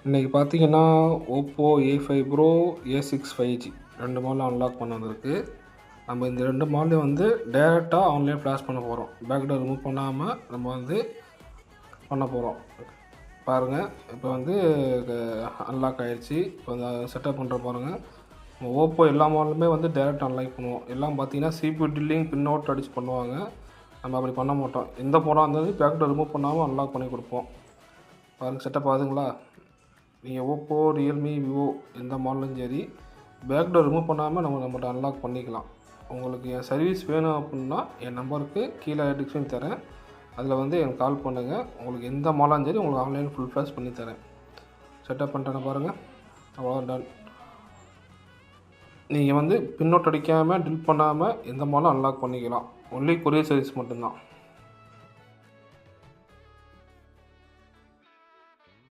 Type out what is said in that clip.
இன்றைக்கி பார்த்தீங்கன்னா Oppo A5 bro A6 5G 2 மாடலும் அன்லாக் பண்ண வந்திருக்கு. நம்ம இந்த 2 மாடலையும் வந்து டேரெக்டாக ஆன்லைன் ஃப்ளாஷ் பண்ண போகிறோம். பேக்டோர் ரிமூவ் பண்ணாமல் நம்ம வந்து பண்ண போகிறோம். பாருங்கள், இப்போ வந்து அன்லாக் ஆகிடுச்சு. இப்போ வந்து செட்டப் பண்ணுற பாருங்கள். ஓப்போ எல்லா மாடலுமே வந்து டேரெக்ட் அன்லாக் பண்ணுவோம். எல்லாம் பார்த்தீங்கன்னா CPU டில்லிங் பின் அவுட் அடித்து பண்ணுவாங்க. நம்ம அப்படி பண்ண மாட்டோம். எந்த ஃபோனாக இருந்தாலும் பேக்டோர் ரிமூவ் பண்ணாமல் அன்லாக் பண்ணி கொடுப்போம். பாருங்கள், செட்டப் ஆகுதுங்களா? நீங்கள் ஓப்போ, ரியல்மி, விவோ எந்த மாடலும் சரி பேக்டோர் ரிமூவ் பண்ணாமல் நம்மகிட்ட அன்லாக் பண்ணிக்கலாம். உங்களுக்கு என் சர்வீஸ் வேணும் அப்படின்னா என் நம்பருக்கு கீழே டிஸ்கிரிப்ஷன் தரேன். அதில் வந்து எனக்கு கால் பண்ணுங்கள். உங்களுக்கு எந்த மாடலும் சரி உங்களுக்கு ஆன்லைன் ஃபுல் ஃப்ளாஷ் பண்ணி தரேன். செட்டப் பண்ணிட்டேன்னு பாருங்கள். அவ்வளோ டன். நீங்கள் வந்து பின்னோட் அடிக்காமல் டில் பண்ணாமல் எந்த மாடலும் அன்லாக் பண்ணிக்கலாம். ஒன்லி கொரியர் சர்வீஸ் மட்டும்தான்.